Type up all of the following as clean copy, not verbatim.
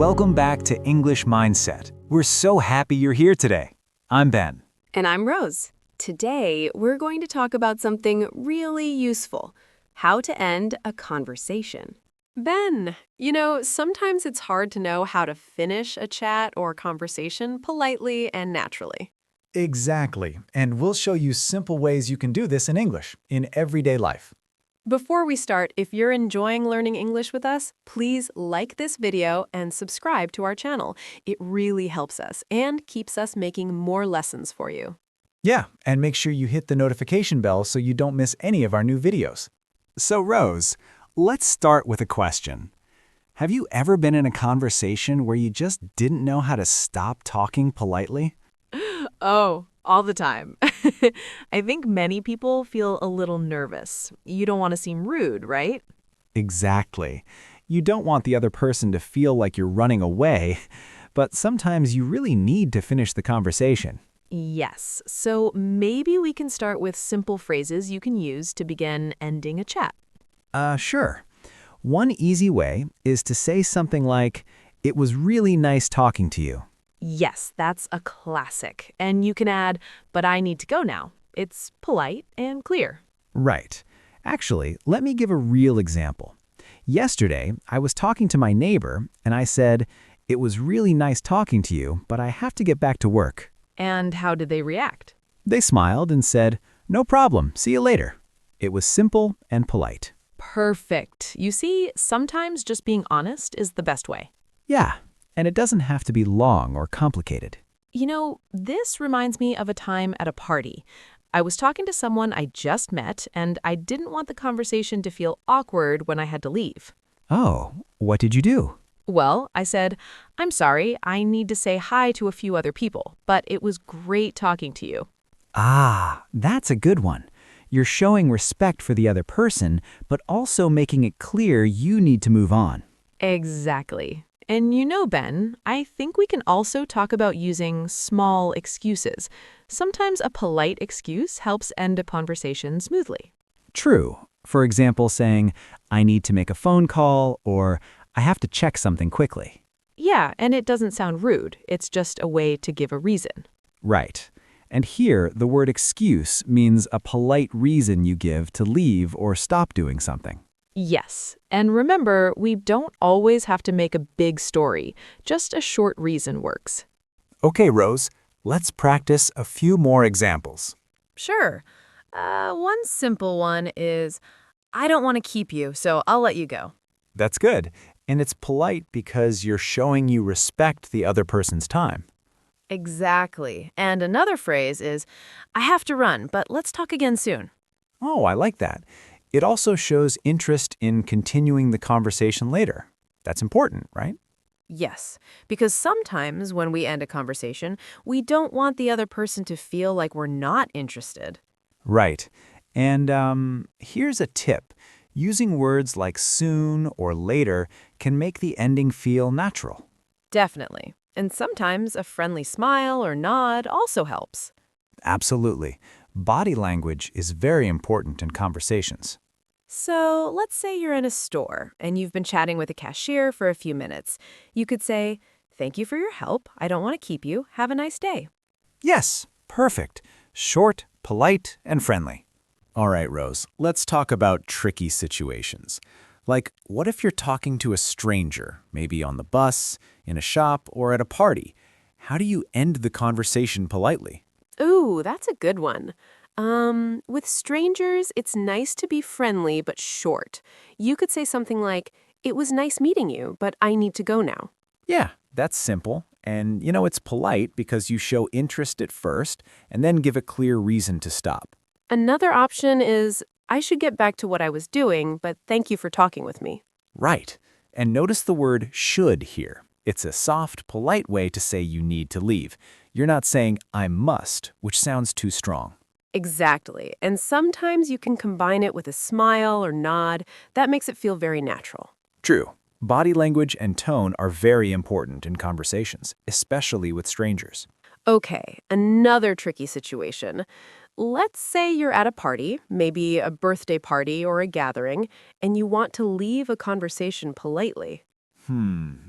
Welcome back to English Mindset. We're so happy you're here today. I'm Ben. And I'm Rose. Today, we're going to talk about something really useful: how to end a conversation. Ben, sometimes it's hard to know how to finish a chat or conversation politely and naturally. Exactly. And we'll show you simple ways you can do this in English, in everyday life. Before we start, if you're enjoying learning English with us, please like this video and subscribe to our channel. It really helps us and keeps us making more lessons for you. Yeah, and make sure you hit the notification bell so you don't miss any of our new videos. So, Rose, let's start with a question. Have you ever been in a conversation where you just didn't know how to stop talking politely? Oh, all the time. I think many people feel a little nervous. You don't want to seem rude, right? Exactly. You don't want the other person to feel like you're running away, but sometimes you really need to finish the conversation. Yes, so maybe we can start with simple phrases you can use to begin ending a chat. Sure. One easy way is to say something like, "It was really nice talking to you." Yes, that's a classic. And you can add, "but I need to go now." It's polite and clear. Right. Actually, let me give a real example. Yesterday, I was talking to my neighbor, and I said, "It was really nice talking to you, but I have to get back to work." And how did they react? They smiled and said, "No problem, see you later." It was simple and polite. Perfect. You see, sometimes just being honest is the best way. Yeah, and it doesn't have to be long or complicated. This reminds me of a time at a party. I was talking to someone I just met, and I didn't want the conversation to feel awkward when I had to leave. Oh, what did you do? Well, I said, "I'm sorry, I need to say hi to a few other people, but it was great talking to you." Ah, that's a good one. You're showing respect for the other person, but also making it clear you need to move on. Exactly. And Ben, I think we can also talk about using small excuses. Sometimes a polite excuse helps end a conversation smoothly. True. For example, saying, "I need to make a phone call," or "I have to check something quickly." Yeah, and it doesn't sound rude. It's just a way to give a reason. Right. And here, the word excuse means a polite reason you give to leave or stop doing something. Yes, and remember, we don't always have to make a big story. Just a short reason works. Okay, Rose, let's practice a few more examples. Sure. One simple one is, "I don't want to keep you, so I'll let you go." That's good. And it's polite because you're showing you respect the other person's time. Exactly. And another phrase is, "I have to run, but let's talk again soon." Oh, I like that. It also shows interest in continuing the conversation later. That's important, right? Yes, because sometimes when we end a conversation, we don't want the other person to feel like we're not interested. Right. And here's a tip. Using words like soon or later can make the ending feel natural. Definitely. And sometimes a friendly smile or nod also helps. Absolutely. Body language is very important in conversations. So let's say you're in a store and you've been chatting with a cashier for a few minutes. You could say, "Thank you for your help. I don't want to keep you. Have a nice day." Yes, perfect. Short, polite, and friendly. All right, Rose, let's talk about tricky situations. Like, what if you're talking to a stranger, maybe on the bus, in a shop, or at a party? How do you end the conversation politely? Ooh, that's a good one. With strangers, it's nice to be friendly but short. You could say something like, "It was nice meeting you, but I need to go now." Yeah, that's simple. And it's polite because you show interest at first and then give a clear reason to stop. Another option is, "I should get back to what I was doing, but thank you for talking with me." Right. And notice the word should here. It's a soft, polite way to say you need to leave. You're not saying "I must," which sounds too strong. Exactly. And sometimes you can combine it with a smile or nod. That makes it feel very natural. True. Body language and tone are very important in conversations, especially with strangers. Okay, another tricky situation. Let's say you're at a party, maybe a birthday party or a gathering, and you want to leave a conversation politely.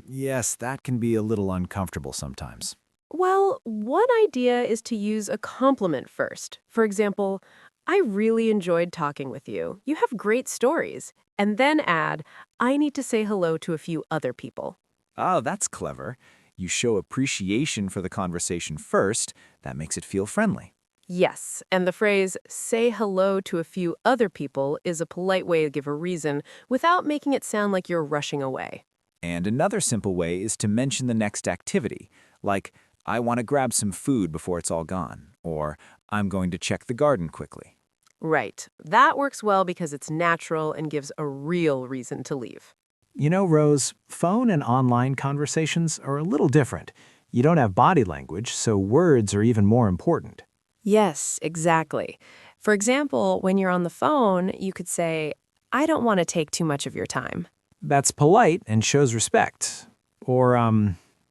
Yes, that can be a little uncomfortable sometimes. Well, one idea is to use a compliment first. For example, I really enjoyed talking with you. You have great stories. And then add, I need to say hello to a few other people. Oh, that's clever. You show appreciation for the conversation first. That makes it feel friendly. Yes, and the phrase, say hello to a few other people, is a polite way to give a reason without making it sound like you're rushing away. And another simple way is to mention the next activity, like, I want to grab some food before it's all gone, or I'm going to check the garden quickly. Right. That works well because it's natural and gives a real reason to leave. You know, Rose, phone and online conversations are a little different. You don't have body language, so words are even more important. Yes, exactly. For example, when you're on the phone, you could say, I don't want to take too much of your time. That's polite and shows respect. Or,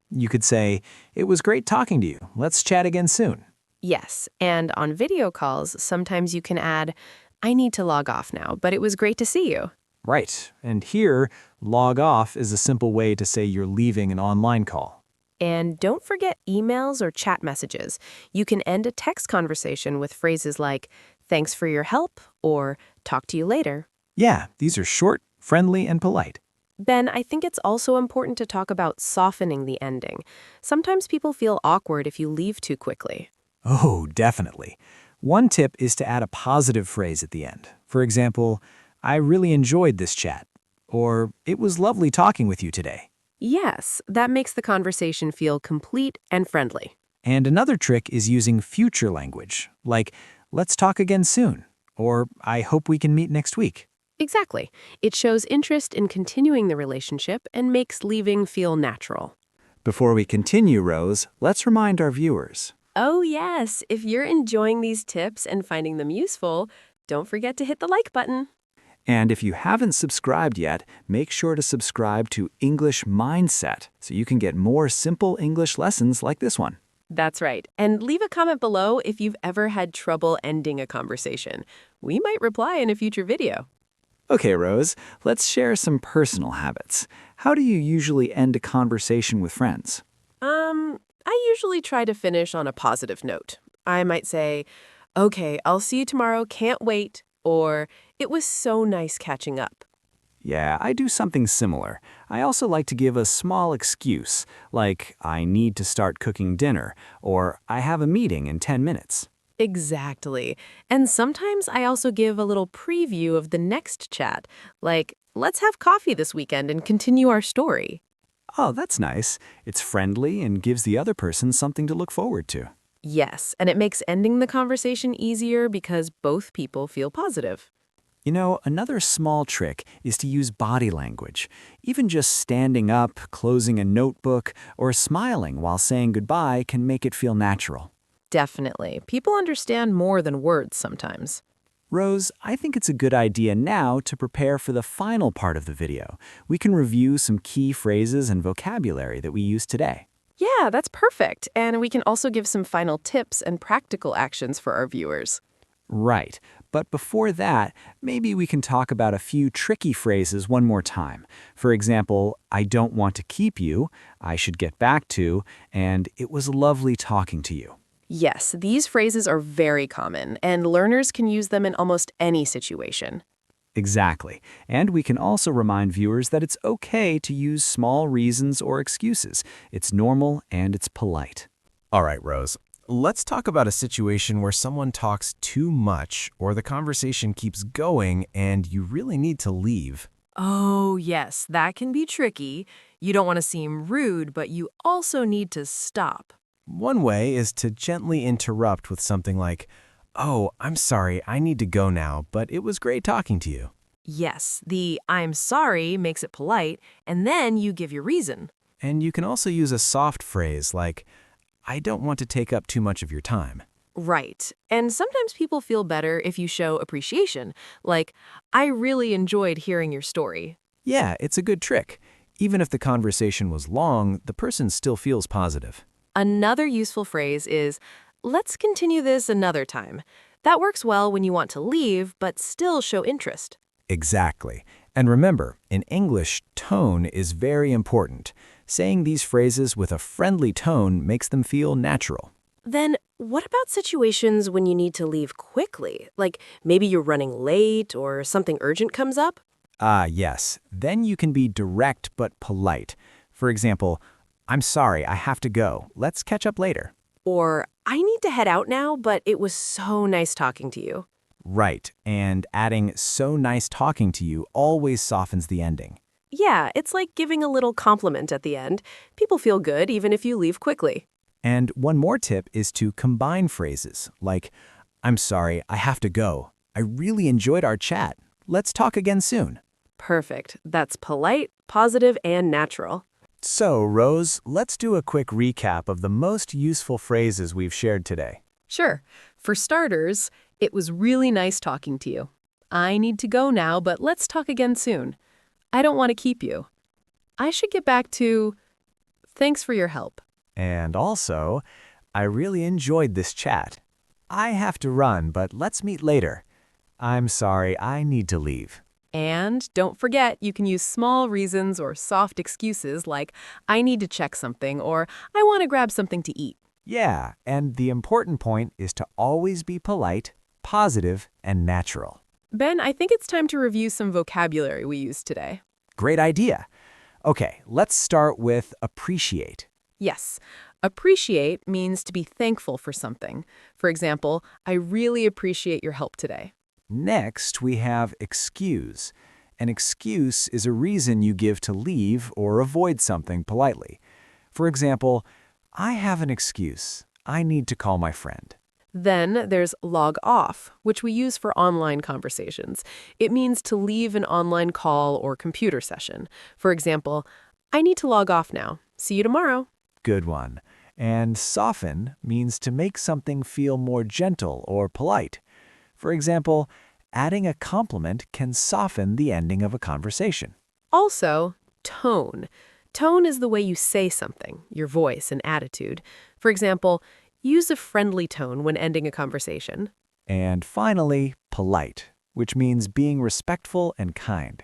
you could say, it was great talking to you. Let's chat again soon. Yes, and on video calls, sometimes you can add, I need to log off now, but it was great to see you. Right. And here, log off is a simple way to say you're leaving an online call. And don't forget emails or chat messages. You can end a text conversation with phrases like, thanks for your help, or talk to you later. Yeah, these are short, friendly, and polite. Ben, I think it's also important to talk about softening the ending. Sometimes people feel awkward if you leave too quickly. Oh, definitely. One tip is to add a positive phrase at the end. For example, I really enjoyed this chat. Or, it was lovely talking with you today. Yes, that makes the conversation feel complete and friendly. And another trick is using future language, like, let's talk again soon, or I hope we can meet next week. Exactly. It shows interest in continuing the relationship and makes leaving feel natural. Before we continue, Rose, let's remind our viewers. Oh, yes. If you're enjoying these tips and finding them useful, don't forget to hit the like button. And if you haven't subscribed yet, make sure to subscribe to English Mindset so you can get more simple English lessons like this one. That's right. And leave a comment below if you've ever had trouble ending a conversation. We might reply in a future video. Okay, Rose, let's share some personal habits. How do you usually end a conversation with friends? I usually try to finish on a positive note. I might say, okay, I'll see you tomorrow, can't wait, or it was so nice catching up. Yeah, I do something similar. I also like to give a small excuse, like I need to start cooking dinner, or I have a meeting in 10 minutes. Exactly. And sometimes I also give a little preview of the next chat, like, let's have coffee this weekend and continue our story. Oh, that's nice. It's friendly and gives the other person something to look forward to. Yes, and it makes ending the conversation easier because both people feel positive. You know, another small trick is to use body language. Even just standing up, closing a notebook, or smiling while saying goodbye can make it feel natural. Definitely. People understand more than words sometimes. Rose, I think it's a good idea now to prepare for the final part of the video. We can review some key phrases and vocabulary that we use today. Yeah, that's perfect. And we can also give some final tips and practical actions for our viewers. Right. But before that, maybe we can talk about a few tricky phrases one more time. For example, I don't want to keep you, I should get back to, and it was lovely talking to you. Yes, these phrases are very common, and learners can use them in almost any situation. Exactly. And we can also remind viewers that it's okay to use small reasons or excuses. It's normal and it's polite. All right, Rose. Let's talk about a situation where someone talks too much or the conversation keeps going and you really need to leave. Oh, yes, that can be tricky. You don't want to seem rude, but you also need to stop. One way is to gently interrupt with something like, "Oh, I'm sorry, I need to go now, but it was great talking to you." Yes, the I'm sorry makes it polite, and then you give your reason. And you can also use a soft phrase like, "I don't want to take up too much of your time." Right. And sometimes people feel better if you show appreciation, like, I really enjoyed hearing your story. Yeah, it's a good trick. Even if the conversation was long, the person still feels positive. Another useful phrase is, let's continue this another time. That works well when you want to leave, but still show interest. Exactly. And remember, in English, tone is very important. Saying these phrases with a friendly tone makes them feel natural. Then, what about situations when you need to leave quickly? Like maybe you're running late or something urgent comes up? Ah, yes. Then you can be direct but polite. For example, I'm sorry, I have to go. Let's catch up later. Or, I need to head out now, but it was so nice talking to you. Right, and adding so nice talking to you always softens the ending. Yeah, it's like giving a little compliment at the end. People feel good even if you leave quickly. And one more tip is to combine phrases like, I'm sorry, I have to go. I really enjoyed our chat. Let's talk again soon. Perfect. That's polite, positive, and natural. So, Rose, let's do a quick recap of the most useful phrases we've shared today. Sure. For starters, it was really nice talking to you. I need to go now, but let's talk again soon. I don't want to keep you. I should get back to thanks for your help. And also, I really enjoyed this chat. I have to run, but let's meet later. I'm sorry, I need to leave. And don't forget, you can use small reasons or soft excuses like, I need to check something or I want to grab something to eat. Yeah, and the important point is to always be polite, positive, and natural. Ben, I think it's time to review some vocabulary we used today. Great idea. Okay, let's start with appreciate. Yes, appreciate means to be thankful for something. For example, I really appreciate your help today. Next, we have excuse. An excuse is a reason you give to leave or avoid something politely. For example, I have an excuse. I need to call my friend. Then there's log off, which we use for online conversations. It means to leave an online call or computer session. For example, I need to log off now. See you tomorrow. Good one. And soften means to make something feel more gentle or polite. For example, adding a compliment can soften the ending of a conversation. Also, tone. Tone is the way you say something, your voice and attitude. For example, use a friendly tone when ending a conversation. And finally, polite, which means being respectful and kind.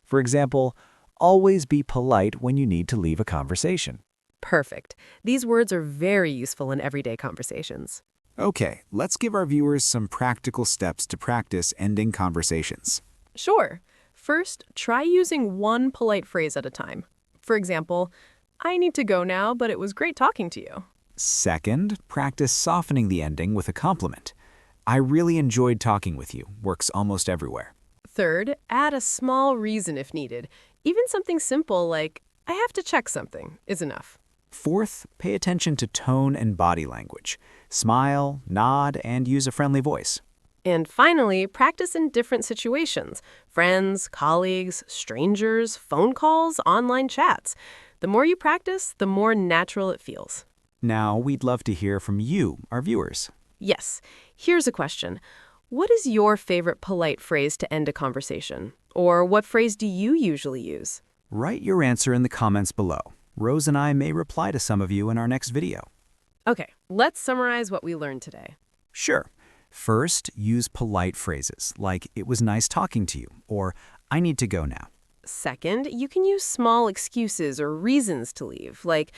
For example, always be polite when you need to leave a conversation. Perfect. These words are very useful in everyday conversations. Okay, let's give our viewers some practical steps to practice ending conversations. Sure. First, try using one polite phrase at a time. For example, I need to go now, but it was great talking to you. Second, practice softening the ending with a compliment. I really enjoyed talking with you. Works almost everywhere. Third, add a small reason if needed. Even something simple like, I have to check something, is enough. Fourth, pay attention to tone and body language. Smile, nod, and use a friendly voice. And finally, practice in different situations. Friends, colleagues, strangers, phone calls, online chats. The more you practice, the more natural it feels. Now, we'd love to hear from you, our viewers. Yes. Here's a question. What is your favorite polite phrase to end a conversation? Or what phrase do you usually use? Write your answer in the comments below. Rose and I may reply to some of you in our next video. Okay, let's summarize what we learned today. Sure. First, use polite phrases like, it was nice talking to you, or I need to go now. Second, you can use small excuses or reasons to leave, like,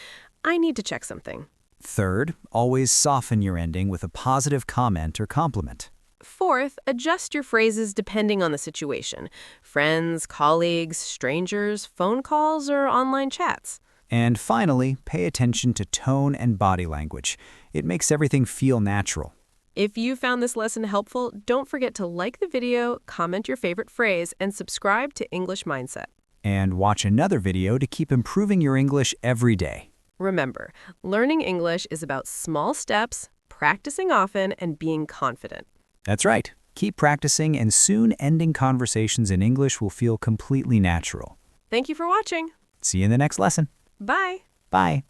I need to check something. Third, always soften your ending with a positive comment or compliment. Fourth, adjust your phrases depending on the situation. Friends, colleagues, strangers, phone calls, or online chats. And finally, pay attention to tone and body language. It makes everything feel natural. If you found this lesson helpful, don't forget to like the video, comment your favorite phrase, and subscribe to English Mindset. And watch another video to keep improving your English every day. Remember, learning English is about small steps, practicing often, and being confident. That's right. Keep practicing, and soon ending conversations in English will feel completely natural. Thank you for watching. See you in the next lesson. Bye. Bye.